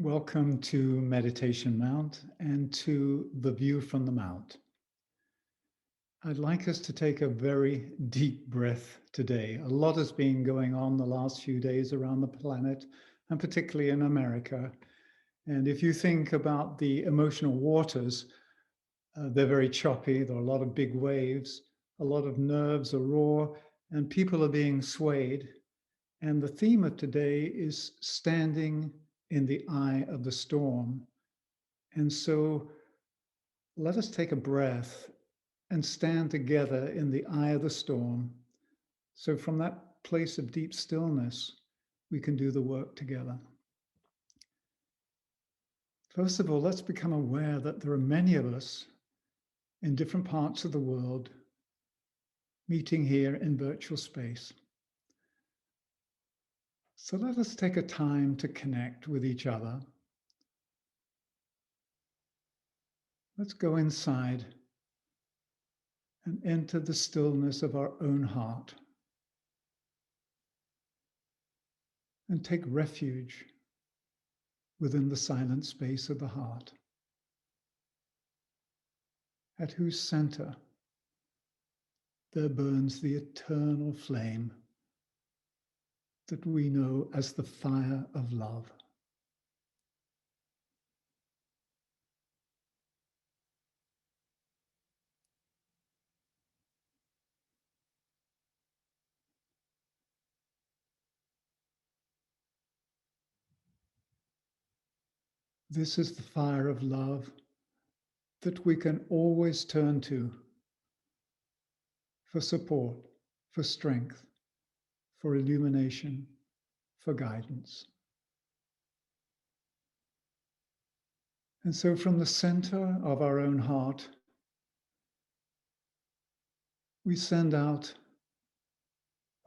Welcome to Meditation Mount and to the view from the Mount. I'd like us to take a very deep breath today. A lot has been going on the last few days around the planet, and particularly in America. And if you think about the emotional waters, they're very choppy. There are a lot of big waves, a lot of nerves are raw, and people are being swayed. And the theme of today is standing in the eye of the storm. And so let us take a breath and stand together in the eye of the storm. So from that place of deep stillness, we can do the work together. First of all, let's become aware that there are many of us in different parts of the world meeting here in virtual space. So let us take a time to connect with each other. Let's go inside and enter the stillness of our own heart and take refuge within the silent space of the heart, at whose center there burns the eternal flame that we know as the fire of love. This is the fire of love that we can always turn to for support, for strength, for illumination, for guidance. And so from the center of our own heart, we send out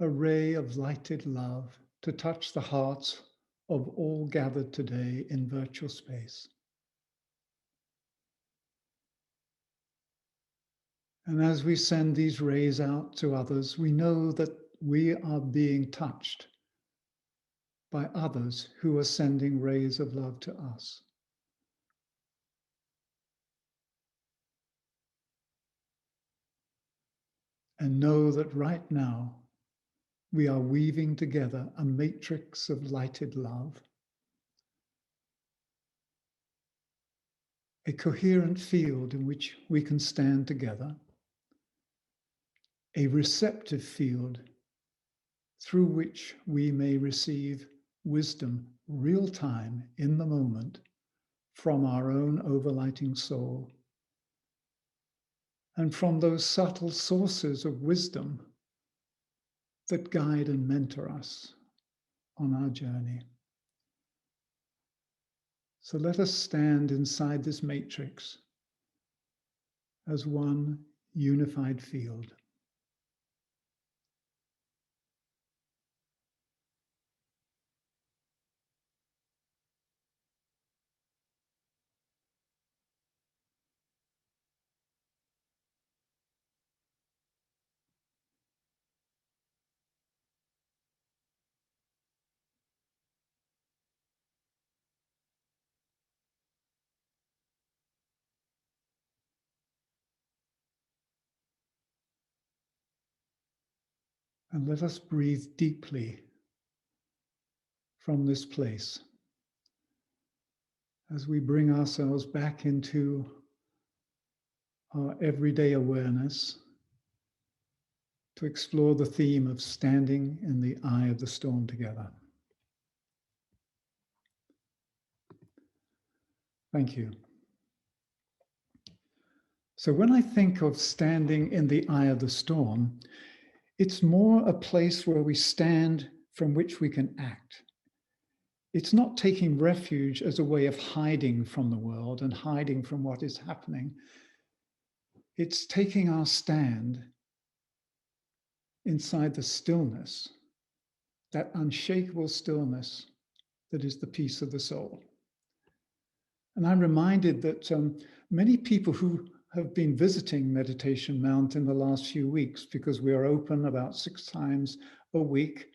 a ray of lighted love to touch the hearts of all gathered today in virtual space. And as we send these rays out to others, we know that we are being touched by others who are sending rays of love to us. And know that right now, we are weaving together a matrix of lighted love, a coherent field in which we can stand together, a receptive field through which we may receive wisdom real time in the moment from our own overlighting soul and from those subtle sources of wisdom that guide and mentor us on our journey. So let us stand inside this matrix as one unified field. And let us breathe deeply from this place as we bring ourselves back into our everyday awareness to explore the theme of standing in the eye of the storm together. Thank you. So when I think of standing in the eye of the storm, it's more a place where we stand from which we can act. It's not taking refuge as a way of hiding from the world and hiding from what is happening. It's taking our stand inside the stillness, that unshakable stillness that is the peace of the soul. And I'm reminded that many people who have been visiting Meditation Mount in the last few weeks, because we are open about 6 times a week,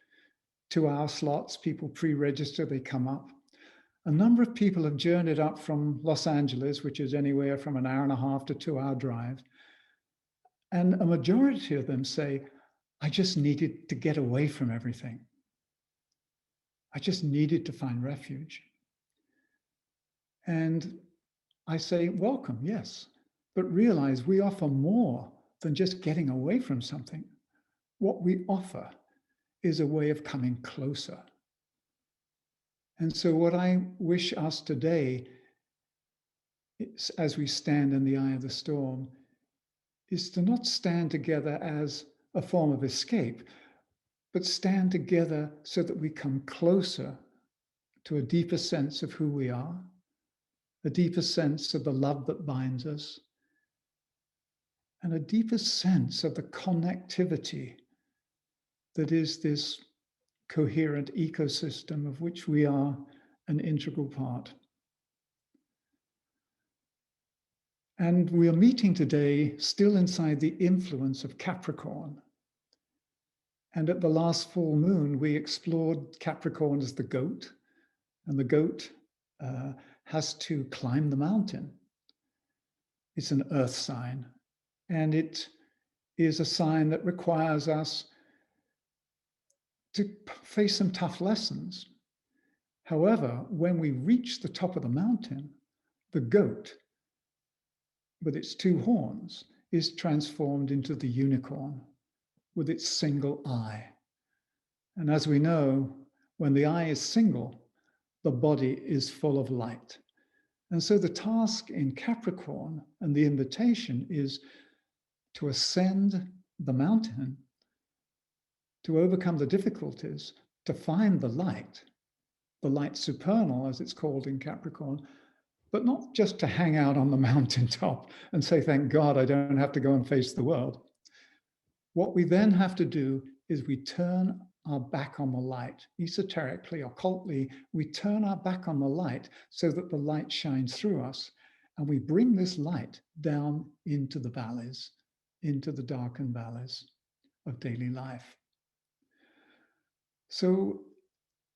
2-hour slots, people pre-register, they come up. a number of people have journeyed up from Los Angeles, which is anywhere from an hour and a half to 2 hour drive. And a majority of them say, I just needed to get away from everything. I just needed to find refuge. And I say, welcome, yes, but realize we offer more than just getting away from something. What we offer is a way of coming closer. And so what I wish us today, as we stand in the eye of the storm, is to not stand together as a form of escape, but stand together so that we come closer to a deeper sense of who we are, a deeper sense of the love that binds us, and a deeper sense of the connectivity that is this coherent ecosystem of which we are an integral part. And we are meeting today still inside the influence of Capricorn. And at the last full moon, we explored Capricorn as the goat, and the goat has to climb the mountain. It's an earth sign, and it is a sign that requires us to face some tough lessons. However, when we reach the top of the mountain, the goat, with its two horns, is transformed into the unicorn with its single eye. And as we know, when the eye is single, the body is full of light. And so the task in Capricorn and the invitation is to ascend the mountain, to overcome the difficulties, to find the light supernal, as it's called in Capricorn, but not just to hang out on the mountaintop and say, thank God I don't have to go and face the world. What we then have to do is we turn our back on the light. Esoterically, occultly, we turn our back on the light so that the light shines through us. And we bring this light down into the valleys, into the darkened valleys of daily life. So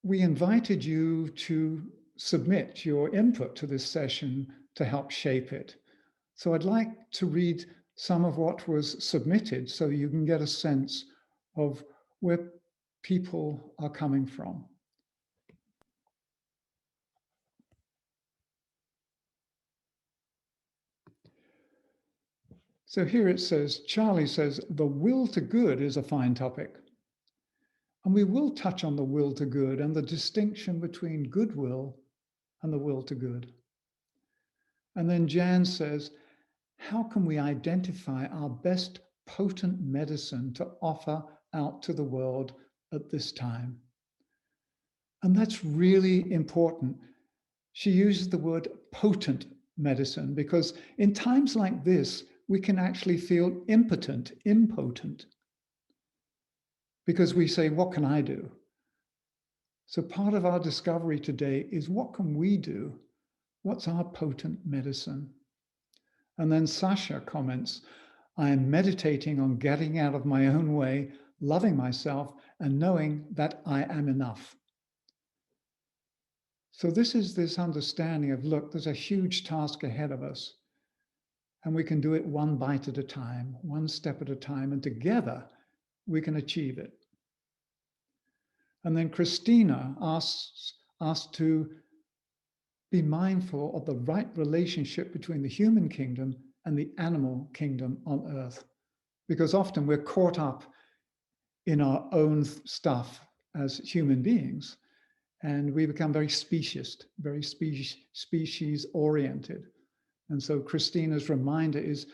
we invited you to submit your input to this session to help shape it. So I'd like to read some of what was submitted so you can get a sense of where people are coming from. So here it says, Charlie says, the will to good is a fine topic. And we will touch on the will to good and the distinction between goodwill and the will to good. And then Jan says, how can we identify our best potent medicine to offer out to the world at this time? And that's really important. She uses the word potent medicine because in times like this, we can actually feel impotent, because we say, what can I do? So part of our discovery today is what can we do? What's our potent medicine? And then Sasha comments, I am meditating on getting out of my own way, loving myself, and knowing that I am enough. So this is this understanding of, look, there's a huge task ahead of us, and we can do it one bite at a time, one step at a time, and together we can achieve it. And then Christina asks us to be mindful of the right relationship between the human kingdom and the animal kingdom on earth. Because often we're caught up in our own stuff as human beings, and we become very speciesist, very species oriented. And so Christina's reminder is,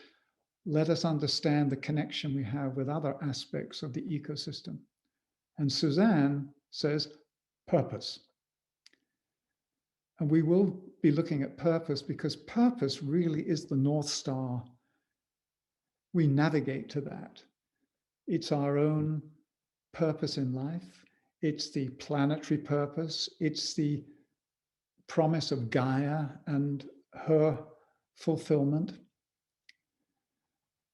let us understand the connection we have with other aspects of the ecosystem. And Suzanne says, purpose. And we will be looking at purpose because purpose really is the North Star. We navigate to that. It's our own purpose in life. It's the planetary purpose. It's the promise of Gaia and her fulfillment.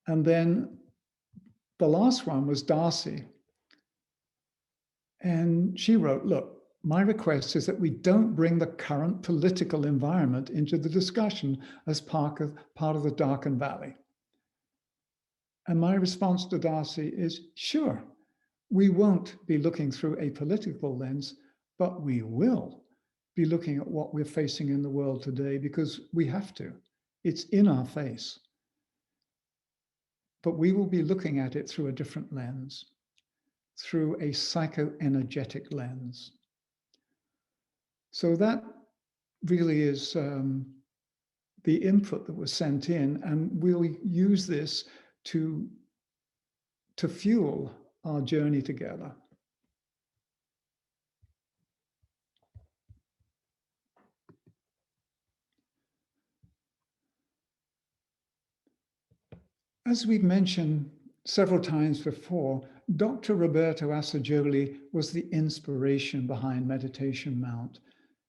And then the last one was Darcy. And she wrote, look, my request is that we don't bring the current political environment into the discussion as part of the darkened valley. And my response to Darcy is, sure, we won't be looking through a political lens, but we will be looking at what we're facing in the world today because we have to. It's in our face. But we will be looking at it through a different lens, through a psychoenergetic lens. So that really is the input that was sent in, and we'll use this to fuel our journey together. As we've mentioned several times before, Dr. Roberto Assagioli was the inspiration behind Meditation Mount.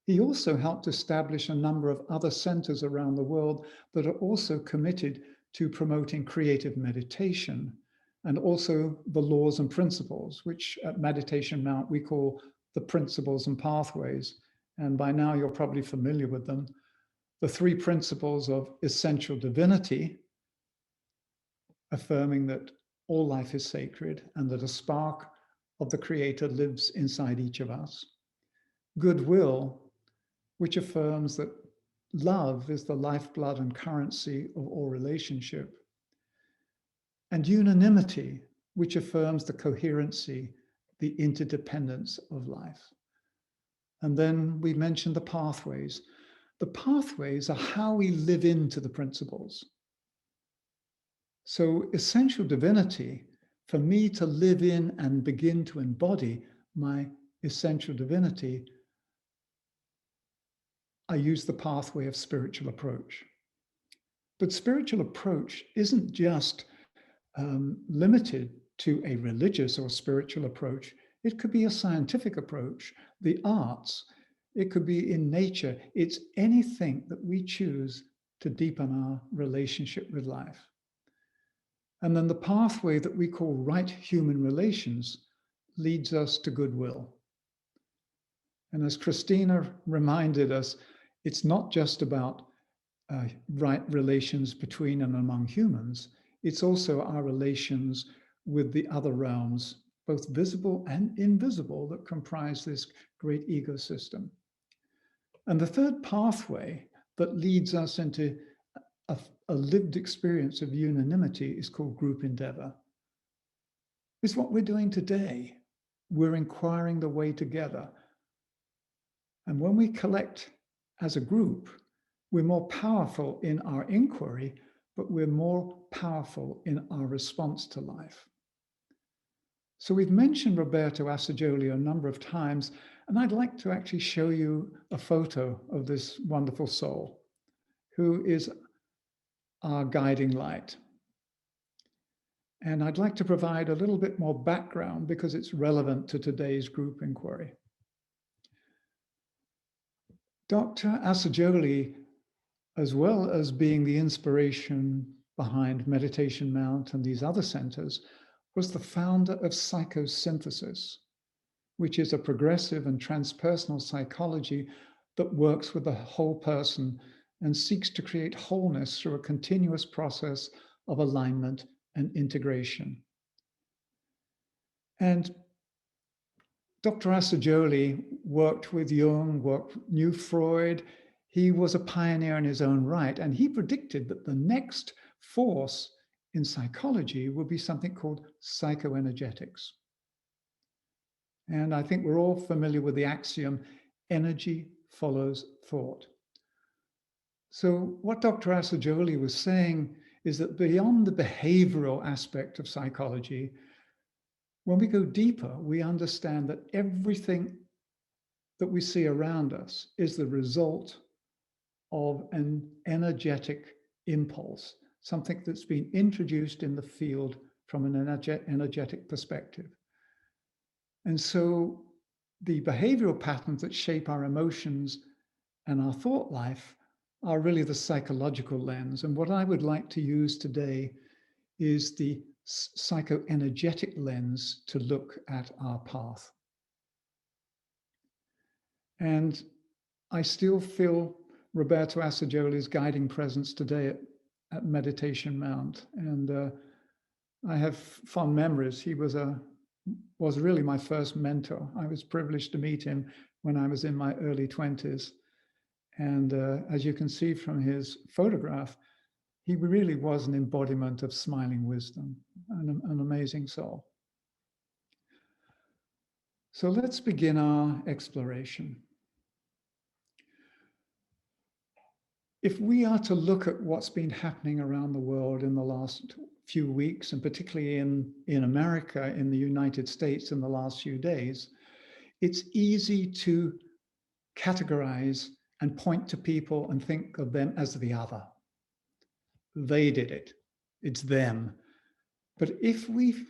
He also helped establish a number of other centers around the world that are also committed to promoting creative meditation, and also the laws and principles, which at Meditation Mount we call the principles and pathways. And by now you're probably familiar with them. The three principles of essential divinity, affirming that all life is sacred and that a spark of the Creator lives inside each of us. Goodwill, which affirms that love is the lifeblood and currency of all relationship. And unanimity, which affirms the coherency, the interdependence of life. And then we mentioned the pathways. The pathways are how we live into the principles. So essential divinity, for me to live in and begin to embody my essential divinity, I use the pathway of spiritual approach. But spiritual approach isn't just limited to a religious or spiritual approach. It could be a scientific approach, the arts, it could be in nature. It's anything that we choose to deepen our relationship with life. And then the pathway that we call right human relations leads us to goodwill. And as Christina reminded us, it's not just about right relations between and among humans, it's also our relations with the other realms, both visible and invisible, that comprise this great ecosystem. And the third pathway that leads us into a lived experience of unanimity is called group endeavor. It's what we're doing today. We're inquiring the way together. And when we collect as a group, we're more powerful in our inquiry, but we're more powerful in our response to life. So we've mentioned Roberto Assagioli a number of times, and I'd like to actually show you a photo of this wonderful soul, who is our guiding light. And I'd like to provide a little bit more background because it's relevant to today's group inquiry. Dr. Assagioli, as well as being the inspiration behind Meditation Mount and these other centers, was the founder of psychosynthesis, which is a progressive and transpersonal psychology that works with the whole person and seeks to create wholeness through a continuous process of alignment and integration. And Dr. Assagioli worked with Jung, knew Freud. He was a pioneer in his own right, and he predicted that the next force in psychology would be something called psychoenergetics. And I think we're all familiar with the axiom, energy follows thought. So what Dr. Assagioli was saying is that beyond the behavioral aspect of psychology, when we go deeper, we understand that everything that we see around us is the result of an energetic impulse, something that's been introduced in the field from an energetic perspective. And so the behavioral patterns that shape our emotions and our thought life are really the psychological lens. And what I would like to use today is the psychoenergetic lens to look at our path. And I still feel Roberto Assagioli's guiding presence today at Meditation Mount. And I have fond memories. He was really my first mentor. I was privileged to meet him when I was in my early 20s. And as you can see from his photograph, he really was an embodiment of smiling wisdom, an amazing soul. So let's begin our exploration. If we are to look at what's been happening around the world in the last few weeks, and particularly in America, in the United States in the last few days, it's easy to categorize and point to people and think of them as the other. They did it. It's them. But if we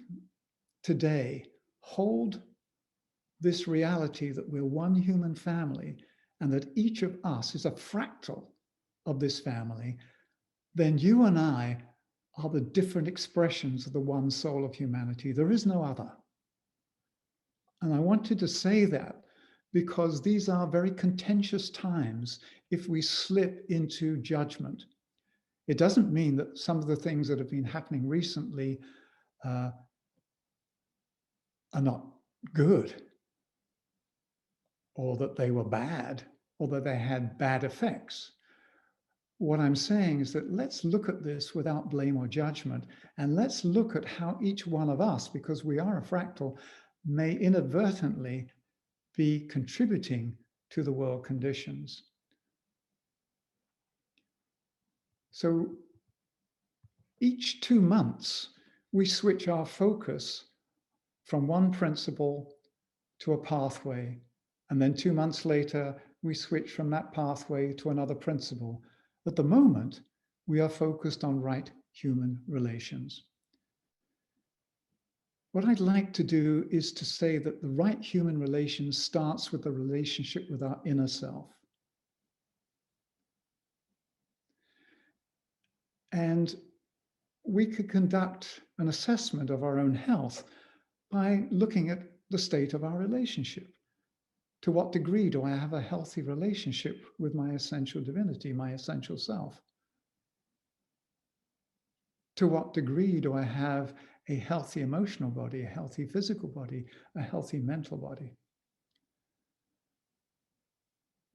today hold this reality that we're one human family and that each of us is a fractal of this family, then you and I are the different expressions of the one soul of humanity. There is no other. And I wanted to say that because these are very contentious times if we slip into judgment. It doesn't mean that some of the things that have been happening recently are not good, or that they were bad, or that they had bad effects. What I'm saying is that let's look at this without blame or judgment, and let's look at how each one of us, because we are a fractal, may inadvertently be contributing to the world conditions. So each 2 months, we switch our focus from one principle to a pathway. And then 2 months later, we switch from that pathway to another principle. At the moment, we are focused on right human relations. What I'd like to do is to say that the right human relation starts with the relationship with our inner self. And we could conduct an assessment of our own health by looking at the state of our relationship. To what degree do I have a healthy relationship with my essential divinity, my essential self? To what degree do I have a healthy emotional body, a healthy physical body, a healthy mental body?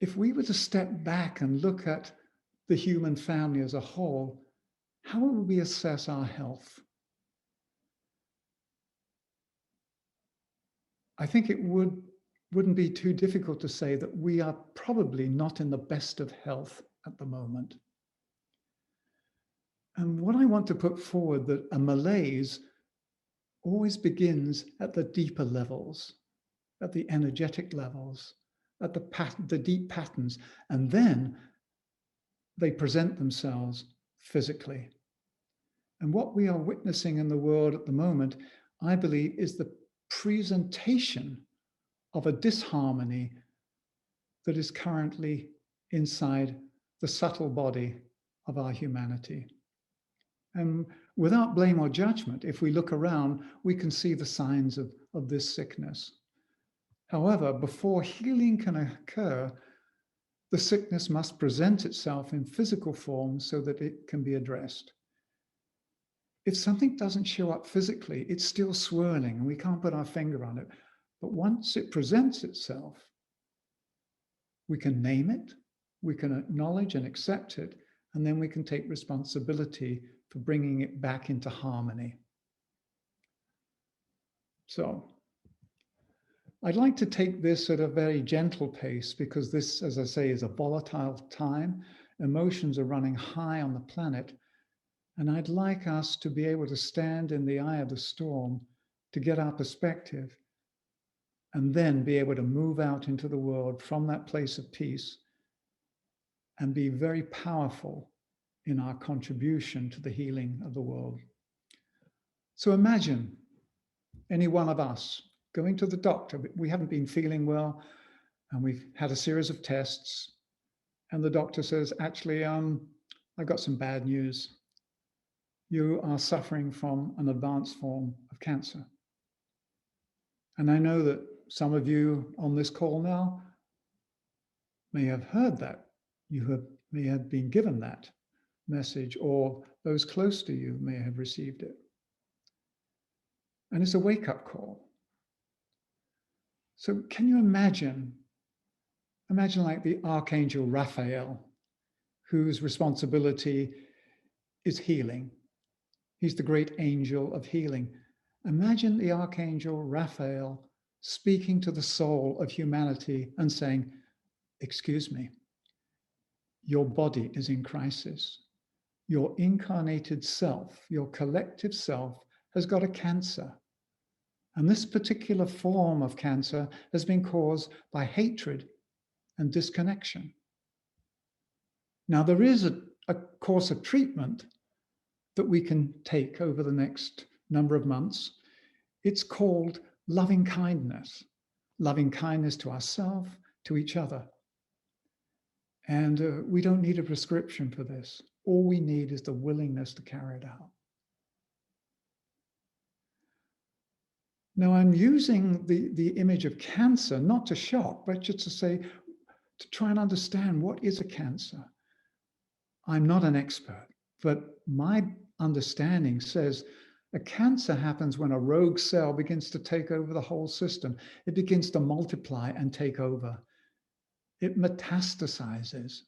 If we were to step back and look at the human family as a whole, how would we assess our health? I think it wouldn't be too difficult to say that we are probably not in the best of health at the moment. And what I want to put forward, that a malaise always begins at the deeper levels, at the energetic levels, at the deep patterns, and then they present themselves physically. And what we are witnessing in the world at the moment, I believe, is the presentation of a disharmony that is currently inside the subtle body of our humanity. And without blame or judgment, if we look around, we can see the signs of this sickness. However, before healing can occur, the sickness must present itself in physical form so that it can be addressed. If something doesn't show up physically, it's still swirling and we can't put our finger on it. But once it presents itself, we can name it, we can acknowledge and accept it, and then we can take responsibility for bringing it back into harmony. So I'd like to take this at a very gentle pace because this, as I say, is a volatile time. Emotions are running high on the planet. And I'd like us to be able to stand in the eye of the storm to get our perspective and then be able to move out into the world from that place of peace and be very powerful in our contribution to the healing of the world. So imagine any one of us going to the doctor. We haven't been feeling well and we've had a series of tests and the doctor says, actually, I've got some bad news. You are suffering from an advanced form of cancer. And I know that some of you on this call now may have heard that. May have been given that message, or those close to you may have received it. And it's a wake-up call. So can you imagine like the Archangel Raphael, whose responsibility is healing. He's the great angel of healing. Imagine the Archangel Raphael speaking to the soul of humanity and saying, excuse me, your body is in crisis. Your incarnated self, your collective self, has got a cancer. And this particular form of cancer has been caused by hatred and disconnection. Now, there is a course of treatment that we can take over the next number of months. It's called loving kindness to ourselves, to each other. And we don't need a prescription for this. All we need is the willingness to carry it out. Now, I'm using the image of cancer, not to shock, but just to say, to try and understand what is a cancer. I'm not an expert, but my understanding says a cancer happens when a rogue cell begins to take over the whole system. It begins to multiply and take over. It metastasizes.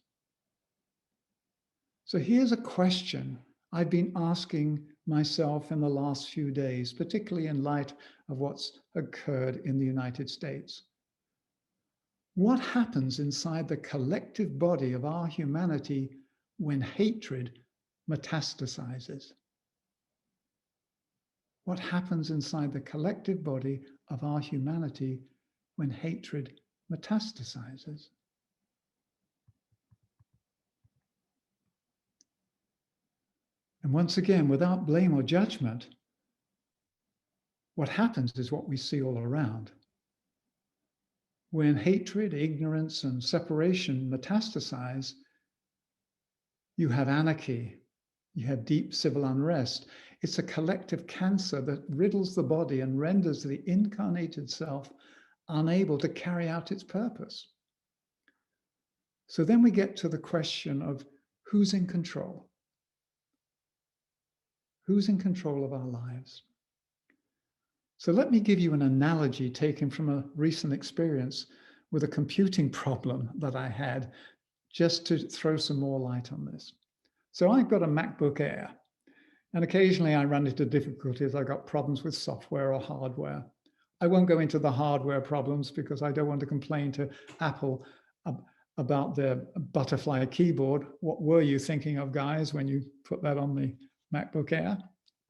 So here's a question I've been asking myself in the last few days, particularly in light of what's occurred in the United States. What happens inside the collective body of our humanity when hatred metastasizes? What happens inside the collective body of our humanity when hatred metastasizes? And once again, without blame or judgment, what happens is what we see all around. When hatred, ignorance, and separation metastasize, you have anarchy, you have deep civil unrest. It's a collective cancer that riddles the body and renders the incarnated self unable to carry out its purpose. So then we get to the question of who's in control? Who's in control of our lives? So let me give you an analogy taken from a recent experience with a computing problem that I had, just to throw some more light on this. So I've got a MacBook Air, and occasionally I run into difficulties. I've got problems with software or hardware. I won't go into the hardware problems because I don't want to complain to Apple about their butterfly keyboard. What were you thinking of, guys, when you put that on the MacBook Air?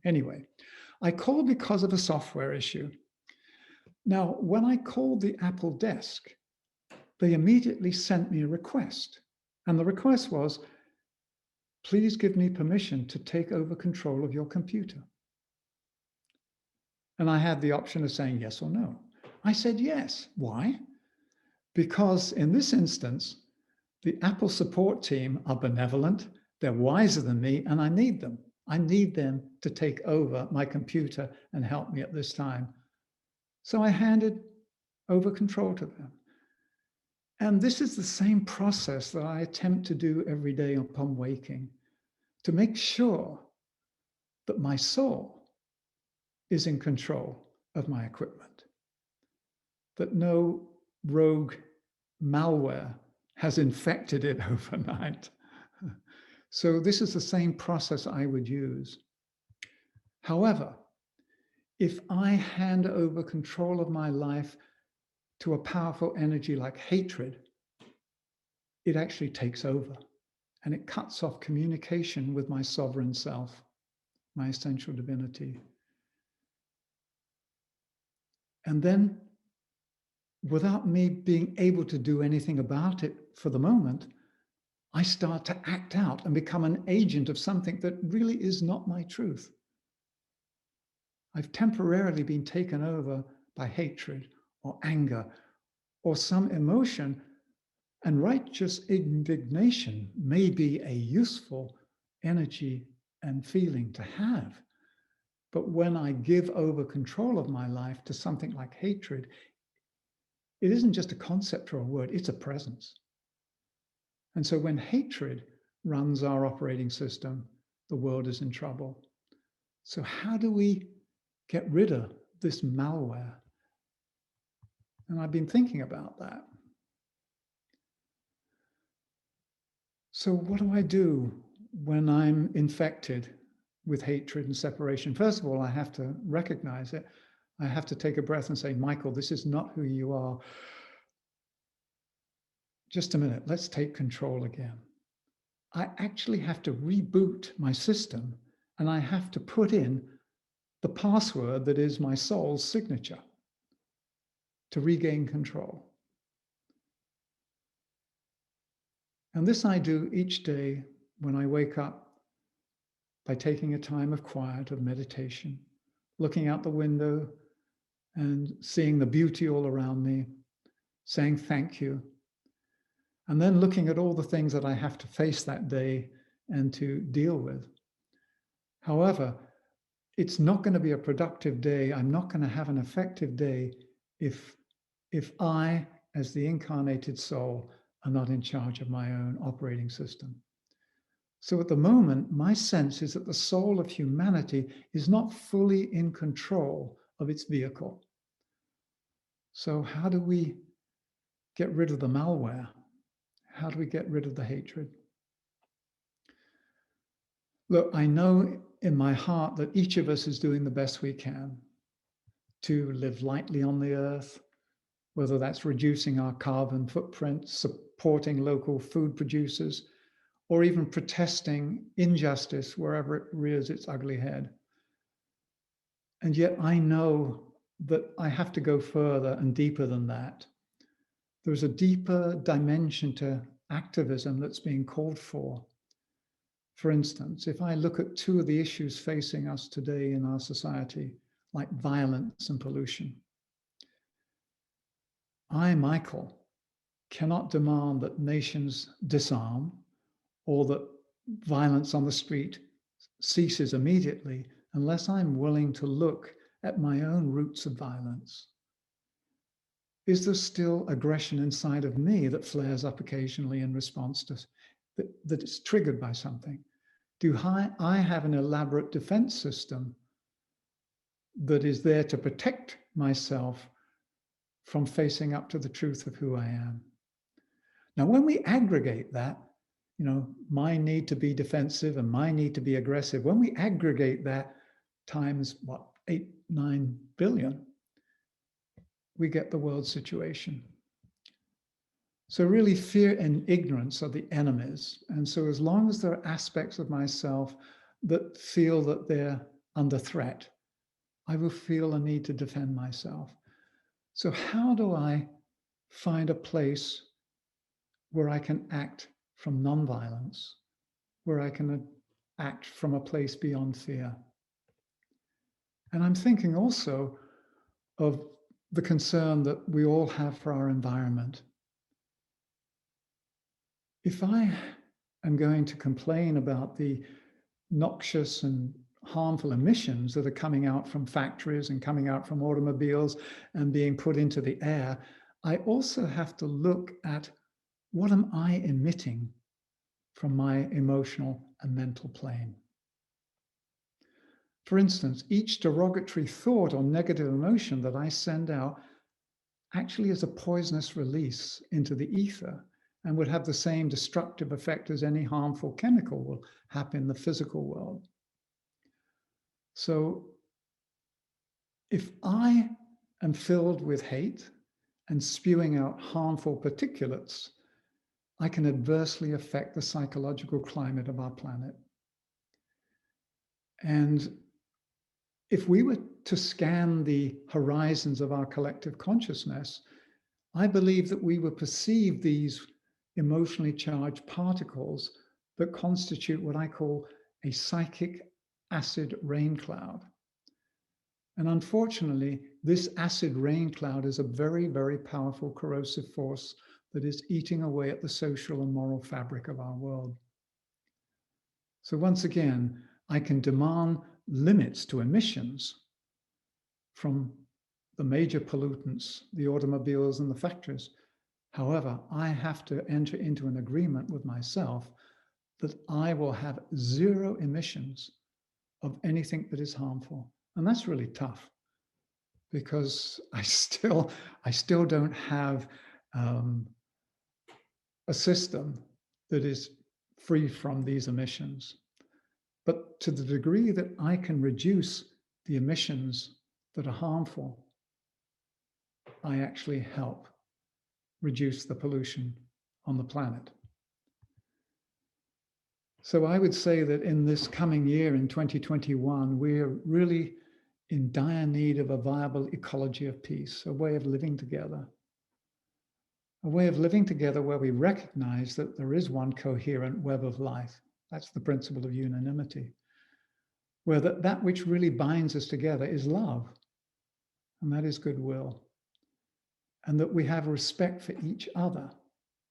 Anyway, I called because of a software issue. Now, when I called the Apple desk, they immediately sent me a request. And the request was, please give me permission to take over control of your computer. And I had the option of saying yes or no. I said yes. Why? Because in this instance, the Apple support team are benevolent, they're wiser than me, and I need them. I need them to take over my computer and help me at this time. So I handed over control to them. And this is the same process that I attempt to do every day upon waking, to make sure that my soul is in control of my equipment, that no rogue malware has infected it overnight. So this is the same process I would use. However, if I hand over control of my life to a powerful energy like hatred, it actually takes over and it cuts off communication with my sovereign self, my essential divinity. And then, without me being able to do anything about it for the moment, I start to act out and become an agent of something that really is not my truth. I've temporarily been taken over by hatred or anger or some emotion, and righteous indignation may be a useful energy and feeling to have. But when I give over control of my life to something like hatred, it isn't just a concept or a word, it's a presence. And so when hatred runs our operating system, the world is in trouble. So how do we get rid of this malware? And I've been thinking about that. So what do I do when I'm infected with hatred and separation? First of all, I have to recognize it. I have to take a breath and say, Michael, this is not who you are. Just a minute, let's take control again. I actually have to reboot my system, and I have to put in the password that is my soul's signature to regain control. And this I do each day when I wake up by taking a time of quiet, of meditation, looking out the window and seeing the beauty all around me, saying thank you, and then looking at all the things that I have to face that day and to deal with. However, it's not going to be a productive day. I'm not going to have an effective day if I, as the incarnated soul, are not in charge of my own operating system. So at the moment, my sense is that the soul of humanity is not fully in control of its vehicle. So how do we get rid of the malware? How do we get rid of the hatred? Look, I know in my heart that each of us is doing the best we can to live lightly on the earth, whether that's reducing our carbon footprint, supporting local food producers, or even protesting injustice wherever it rears its ugly head. And yet I know that I have to go further and deeper than that. There's a deeper dimension to activism that's being called for. For instance, if I look at two of the issues facing us today in our society, like violence and pollution, I, Michael, cannot demand that nations disarm or that violence on the street ceases immediately unless I'm willing to look at my own roots of violence. Is there still aggression inside of me that flares up occasionally in response to that is triggered by something? Do I have an elaborate defense system that is there to protect myself from facing up to the truth of who I am? Now, when we aggregate that, my need to be defensive and my need to be aggressive, when we aggregate that times, 8, 9 billion, we get the world situation. So really, fear and ignorance are the enemies. And so as long as there are aspects of myself that feel that they're under threat, I will feel a need to defend myself. So how do I find a place where I can act from nonviolence, where I can act from a place beyond fear? And I'm thinking also of the concern that we all have for our environment. If I am going to complain about the noxious and harmful emissions that are coming out from factories and coming out from automobiles and being put into the air, I also have to look at what am I emitting from my emotional and mental plane. For instance, each derogatory thought or negative emotion that I send out actually is a poisonous release into the ether and would have the same destructive effect as any harmful chemical will happen in the physical world. So if I am filled with hate and spewing out harmful particulates, I can adversely affect the psychological climate of our planet. And if we were to scan the horizons of our collective consciousness, I believe that we would perceive these emotionally charged particles that constitute what I call a psychic acid rain cloud. And unfortunately, this acid rain cloud is a very, very powerful corrosive force that is eating away at the social and moral fabric of our world. So once again, I can demand limits to emissions from the major pollutants, the automobiles and the factories. However, I have to enter into an agreement with myself that I will have zero emissions of anything that is harmful. And that's really tough because I still don't have a system that is free from these emissions. But to the degree that I can reduce the emissions that are harmful, I actually help reduce the pollution on the planet. So I would say that in this coming year, in 2021, we're really in dire need of a viable ecology of peace, a way of living together. A way of living together where we recognize that there is one coherent web of life. That's the principle of unanimity. Where that which really binds us together is love, and that is goodwill. And that we have respect for each other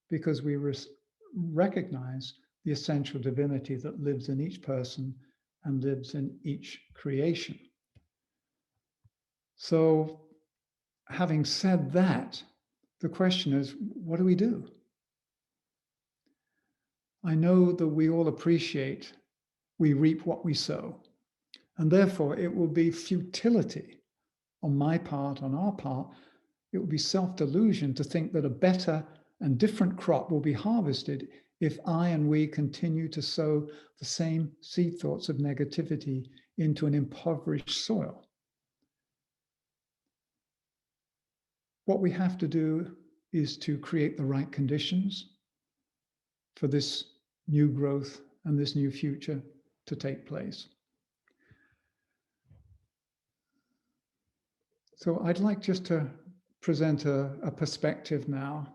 because we recognize the essential divinity that lives in each person and lives in each creation. So, having said that, the question is, what do we do? I know that we all appreciate we reap what we sow, and therefore it will be futility on my part, on our part. It will be self-delusion to think that a better and different crop will be harvested if I and we continue to sow the same seed thoughts of negativity into an impoverished soil. What we have to do is to create the right conditions for this new growth and this new future to take place. So I'd like just to present a perspective now,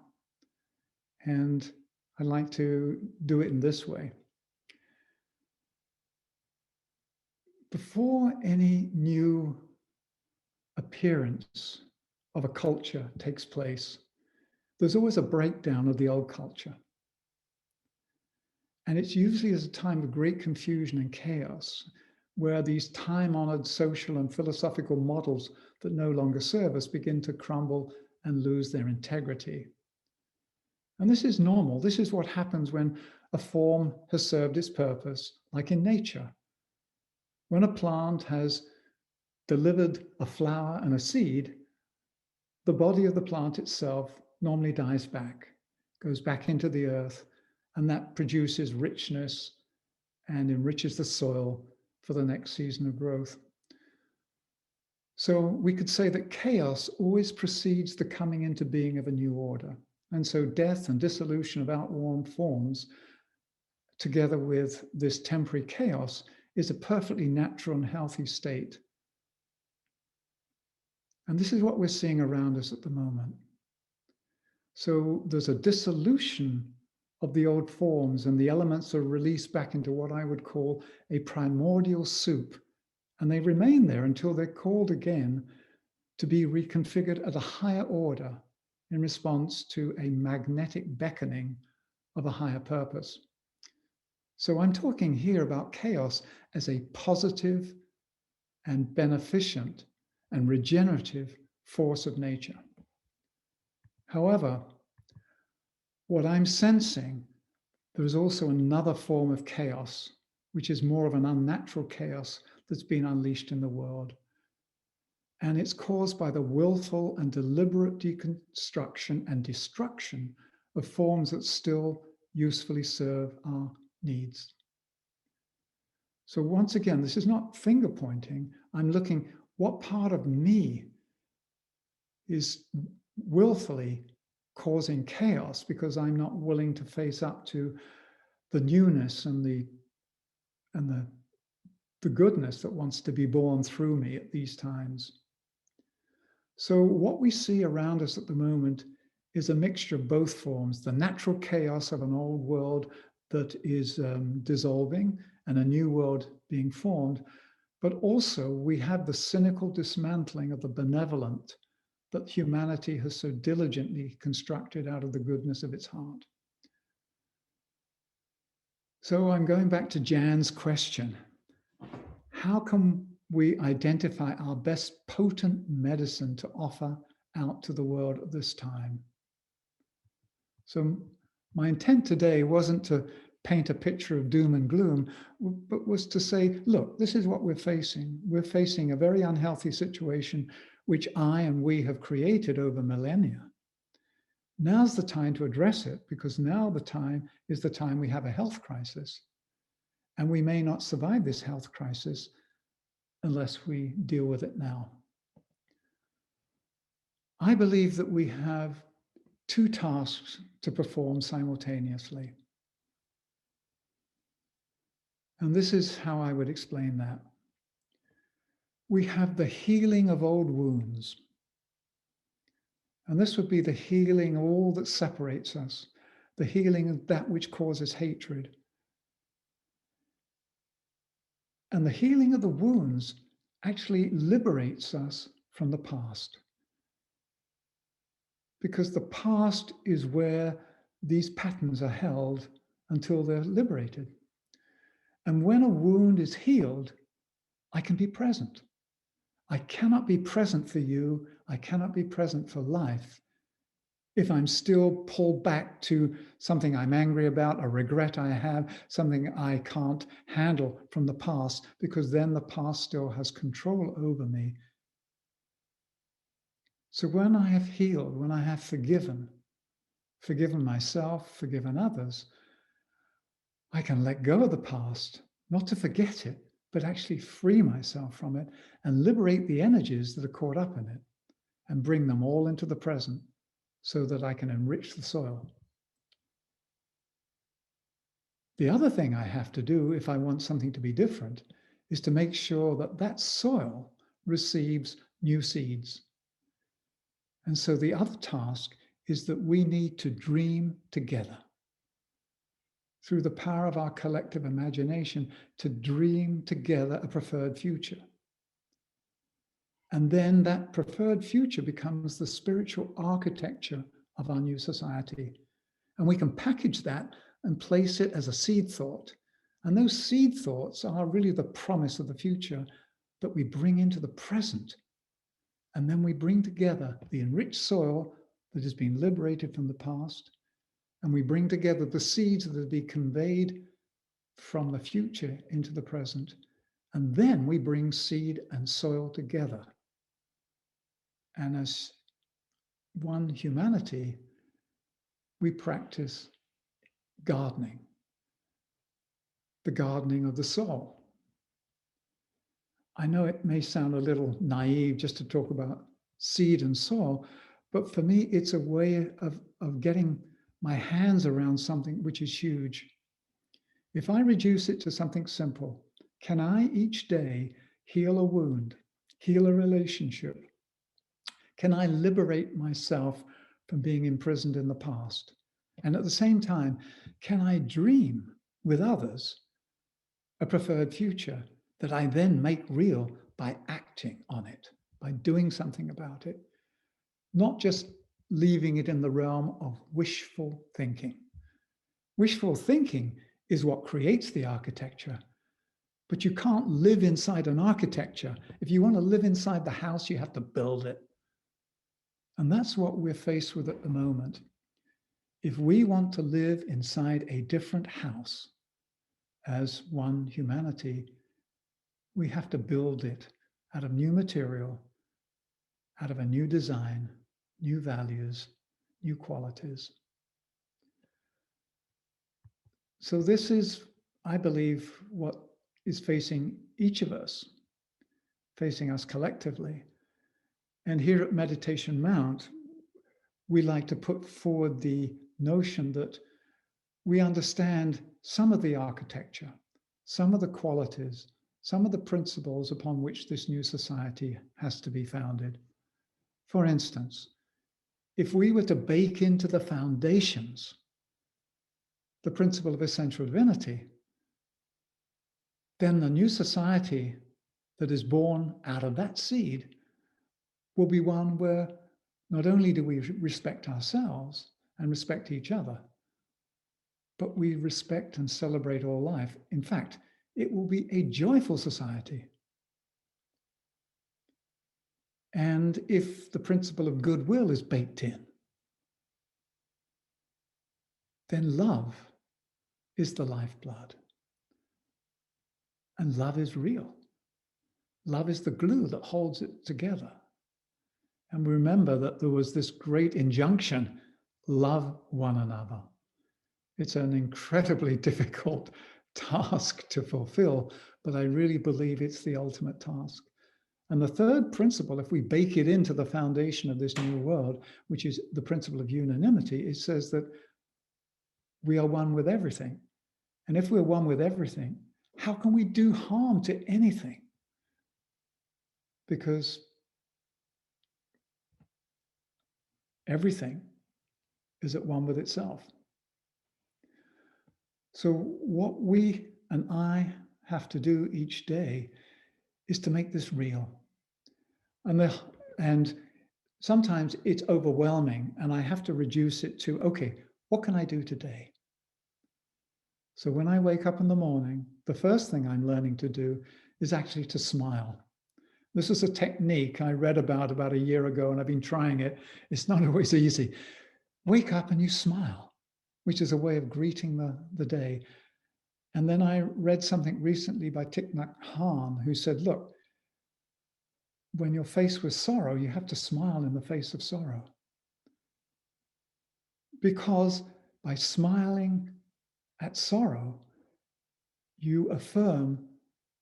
and I'd like to do it in this way. Before any new appearance of a culture takes place, there's always a breakdown of the old culture. And it's usually as a time of great confusion and chaos, where these time-honored social and philosophical models that no longer serve us begin to crumble and lose their integrity. And this is normal. This is what happens when a form has served its purpose, like in nature. When a plant has delivered a flower and a seed, the body of the plant itself normally dies back, goes back into the earth, and that produces richness and enriches the soil for the next season of growth. So we could say that chaos always precedes the coming into being of a new order. And so death and dissolution of outworn forms, together with this temporary chaos, is a perfectly natural and healthy state. And this is what we're seeing around us at the moment. So there's a dissolution of the old forms, and the elements are released back into what I would call a primordial soup. And they remain there until they're called again to be reconfigured at a higher order in response to a magnetic beckoning of a higher purpose. So I'm talking here about chaos as a positive and beneficent and regenerative force of nature. However, what I'm sensing, there is also another form of chaos, which is more of an unnatural chaos that's been unleashed in the world. And it's caused by the willful and deliberate deconstruction and destruction of forms that still usefully serve our needs. So once again, this is not finger pointing. I'm looking, what part of me is willfully causing chaos because I'm not willing to face up to the newness and the goodness that wants to be born through me at these times. So what we see around us at the moment is a mixture of both forms, the natural chaos of an old world that is dissolving and a new world being formed, but also we have the cynical dismantling of the benevolent that humanity has so diligently constructed out of the goodness of its heart. So I'm going back to Jan's question. How can we identify our best potent medicine to offer out to the world at this time? So my intent today wasn't to paint a picture of doom and gloom, but was to say, look, this is what we're facing. We're facing a very unhealthy situation, which I and we have created over millennia. Now's the time to address it, because now the time is the time we have a health crisis. And we may not survive this health crisis unless we deal with it now. I believe that we have two tasks to perform simultaneously. And this is how I would explain that. We have the healing of old wounds. And this would be the healing of all that separates us, the healing of that which causes hatred. And the healing of the wounds actually liberates us from the past. Because the past is where these patterns are held until they're liberated. And when a wound is healed, I can be present. I cannot be present for you. I cannot be present for life if I'm still pulled back to something I'm angry about, a regret I have, something I can't handle from the past, because then the past still has control over me. So when I have healed, when I have forgiven myself, forgiven others, I can let go of the past, not to forget it, but actually free myself from it and liberate the energies that are caught up in it and bring them all into the present so that I can enrich the soil. The other thing I have to do if I want something to be different is to make sure that that soil receives new seeds. And so the other task is that we need to dream together through the power of our collective imagination to dream together a preferred future. And then that preferred future becomes the spiritual architecture of our new society. And we can package that and place it as a seed thought. And those seed thoughts are really the promise of the future that we bring into the present. And then we bring together the enriched soil that has been liberated from the past, and we bring together the seeds that have been conveyed from the future into the present. And then we bring seed and soil together. And as one humanity, we practice gardening, the gardening of the soul. I know it may sound a little naive just to talk about seed and soil, but for me, it's a way of getting my hands around something which is huge. If I reduce it to something simple, can I each day heal a wound, heal a relationship? Can I liberate myself from being imprisoned in the past? And at the same time, can I dream with others a preferred future that I then make real by acting on it, by doing something about it, not just leaving it in the realm of wishful thinking. Wishful thinking is what creates the architecture, but you can't live inside an architecture. If you want to live inside the house, you have to build it. And that's what we're faced with at the moment. If we want to live inside a different house as one humanity, we have to build it out of new material, out of a new design, new values, new qualities. So this is, I believe, what is facing each of us, facing us collectively. And here at Meditation Mount, we like to put forward the notion that we understand some of the architecture, some of the qualities, some of the principles upon which this new society has to be founded. For instance, if we were to bake into the foundations the principle of essential divinity, then the new society that is born out of that seed will be one where not only do we respect ourselves and respect each other, but we respect and celebrate all life. In fact, it will be a joyful society. And if the principle of goodwill is baked in, then love is the lifeblood. And love is real. Love is the glue that holds it together. And remember that there was this great injunction, love one another. It's an incredibly difficult task to fulfill, but I really believe it's the ultimate task. And the third principle, if we bake it into the foundation of this new world, which is the principle of unanimity, it says that we are one with everything. And if we're one with everything, how can we do harm to anything? Because everything is at one with itself. So what we and I have to do each day is to make this real. And sometimes it's overwhelming, and I have to reduce it to, okay, what can I do today? So when I wake up in the morning, the first thing I'm learning to do is actually to smile. This is a technique I read about a year ago, and I've been trying it. It's not always easy. Wake up and you smile, which is a way of greeting the day. And then I read something recently by Thich Nhat Hanh, who said, look, when you're faced with sorrow, you have to smile in the face of sorrow. Because by smiling at sorrow, you affirm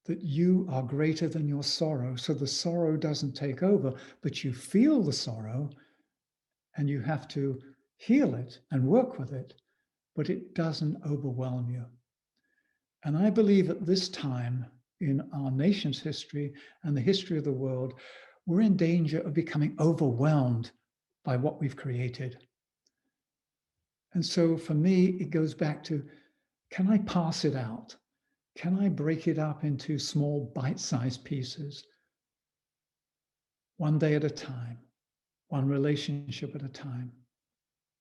that you are greater than your sorrow. So the sorrow doesn't take over, but you feel the sorrow and you have to heal it and work with it, but it doesn't overwhelm you. And I believe at this time in our nation's history and the history of the world, we're in danger of becoming overwhelmed by what we've created. And so for me, it goes back to, can I pass it out? Can I break it up into small bite-sized pieces, one day at a time, one relationship at a time?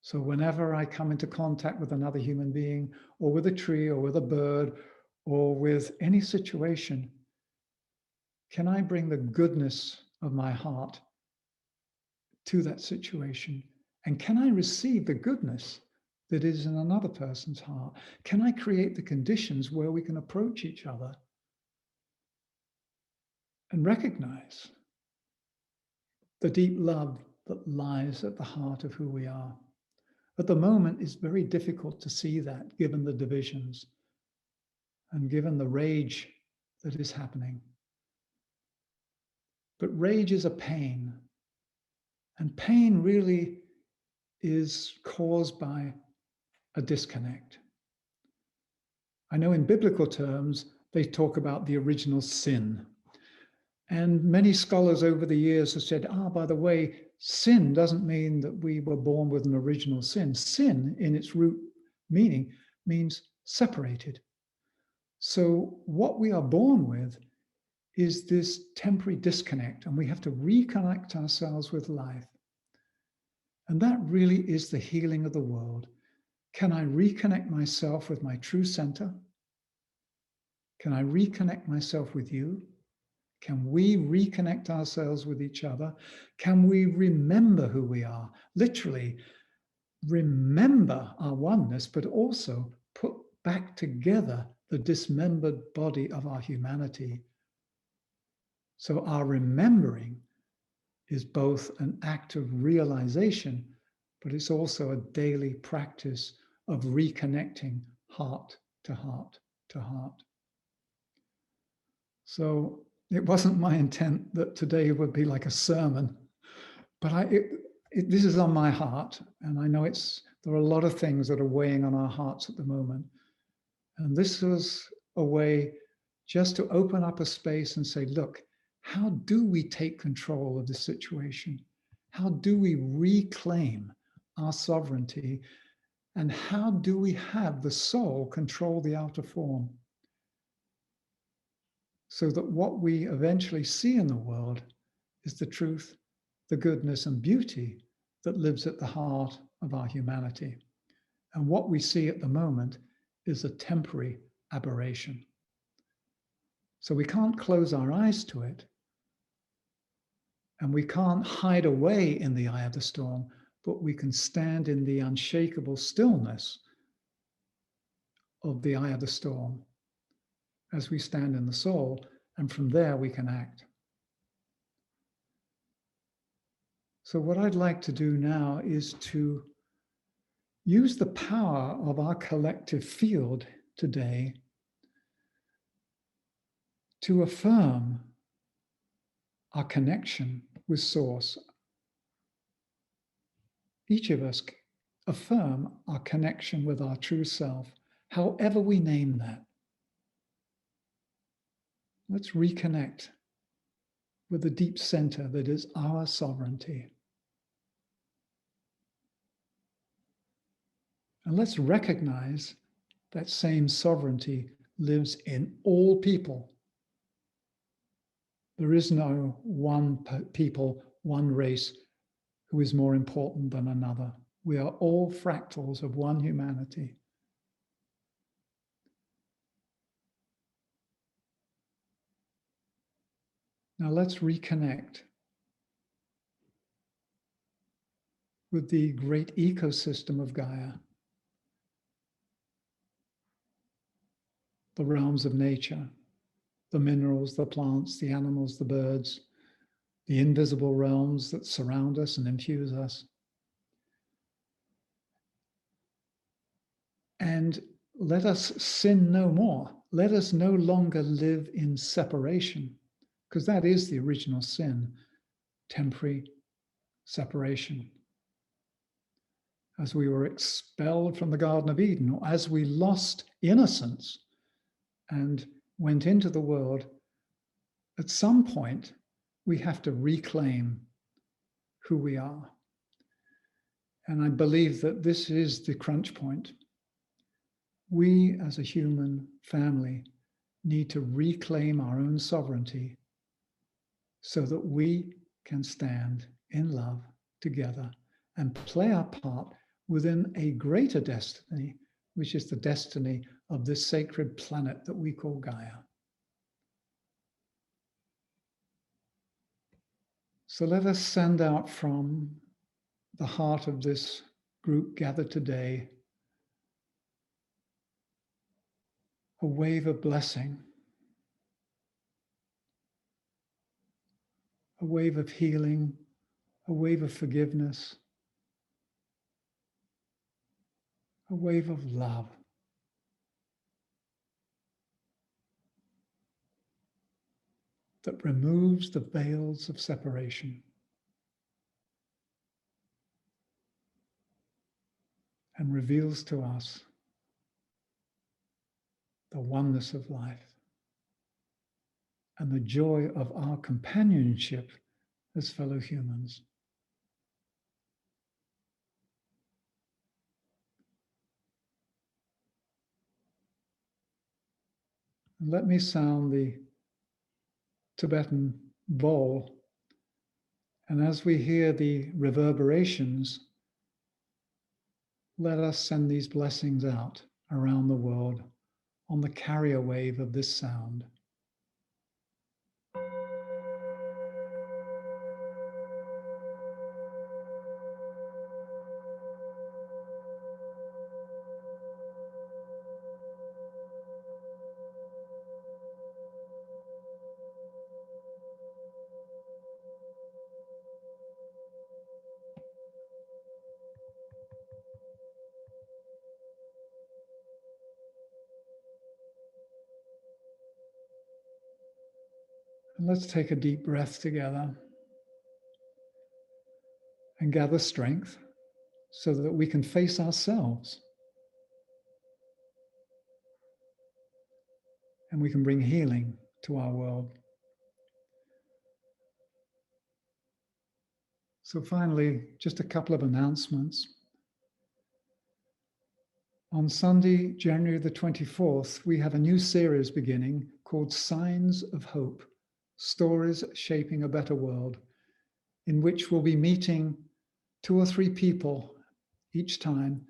So whenever I come into contact with another human being, or with a tree, or with a bird, or with any situation, can I bring the goodness of my heart to that situation? And can I receive the goodness that is in another person's heart? Can I create the conditions where we can approach each other and recognize the deep love that lies at the heart of who we are? At the moment, it's very difficult to see that, given the divisions and given the rage that is happening. But rage is a pain, and pain really is caused by a disconnect. I know in biblical terms, they talk about the original sin. And many scholars over the years have said, by the way, sin doesn't mean that we were born with an original sin. Sin, in its root meaning, means separated. So what we are born with is this temporary disconnect, and we have to reconnect ourselves with life. And that really is the healing of the world. Can I reconnect myself with my true center? Can I reconnect myself with you? Can we reconnect ourselves with each other? Can we remember who we are? Literally, remember our oneness, but also put back together the dismembered body of our humanity. So our remembering is both an act of realization, but it's also a daily practice of reconnecting heart to heart to heart. So it wasn't my intent that today would be like a sermon, but this is on my heart, and I know there are a lot of things that are weighing on our hearts at the moment. And this was a way just to open up a space and say, look, how do we take control of the situation? How do we reclaim our sovereignty? And how do we have the soul control the outer form? So that what we eventually see in the world is the truth, the goodness and beauty that lives at the heart of our humanity. And what we see at the moment is a temporary aberration. So we can't close our eyes to it, and we can't hide away in the eye of the storm, but we can stand in the unshakable stillness of the eye of the storm as we stand in the soul, and from there we can act. So what I'd like to do now is to use the power of our collective field today to affirm our connection with Source. Each of us affirm our connection with our true self, however we name that. Let's reconnect with the deep center that is our sovereignty. And let's recognize that same sovereignty lives in all people. There is no one people, one race who is more important than another. We are all fractals of one humanity. Now let's reconnect with the great ecosystem of Gaia, the realms of nature, the minerals, the plants, the animals, the birds, the invisible realms that surround us and infuse us. And let us sin no more. Let us no longer live in separation, because that is the original sin, temporary separation. As we were expelled from the Garden of Eden, or as we lost innocence and went into the world, at some point, we have to reclaim who we are. And I believe that this is the crunch point. We, as a human family, need to reclaim our own sovereignty so that we can stand in love together and play our part within a greater destiny, which is the destiny of this sacred planet that we call Gaia. So let us send out from the heart of this group gathered today a wave of blessing, a wave of healing, a wave of forgiveness, a wave of love. That removes the veils of separation and reveals to us the oneness of life and the joy of our companionship as fellow humans. And let me sound the Tibetan bowl, and as we hear the reverberations, let us send these blessings out around the world on the carrier wave of this sound. And let's take a deep breath together and gather strength so that we can face ourselves and we can bring healing to our world. So finally, just a couple of announcements. On Sunday, January the 24th, we have a new series beginning called Signs of Hope, Stories Shaping a Better World, in which we'll be meeting 2 or 3 people each time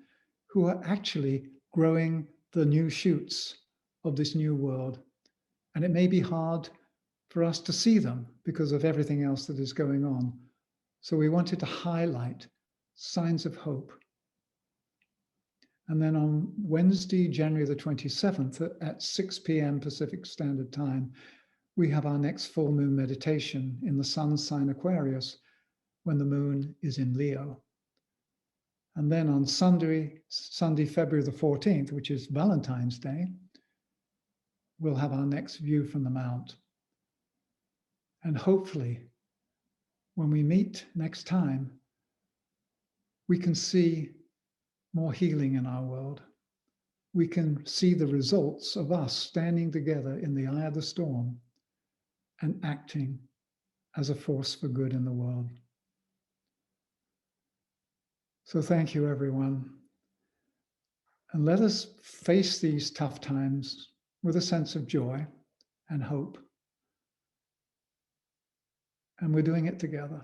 who are actually growing the new shoots of this new world. And it may be hard for us to see them because of everything else that is going on. So we wanted to highlight signs of hope. And then on Wednesday, January the 27th at 6 p.m. Pacific Standard Time, we have our next full moon meditation in the sun sign Aquarius when the moon is in Leo. And then on Sunday, February the 14th, which is Valentine's Day, we'll have our next view from the Mount. And hopefully, when we meet next time, we can see more healing in our world. We can see the results of us standing together in the eye of the storm and acting as a force for good in the world. So thank you, everyone. And let us face these tough times with a sense of joy and hope. And we're doing it together.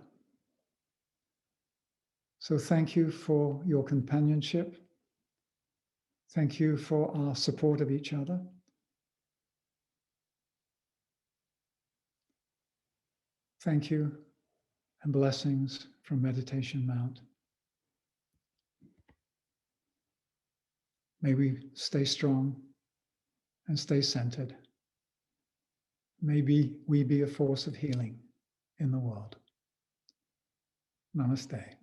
So thank you for your companionship. Thank you for our support of each other. Thank you and blessings from Meditation Mount. May we stay strong and stay centered. May we be a force of healing in the world. Namaste.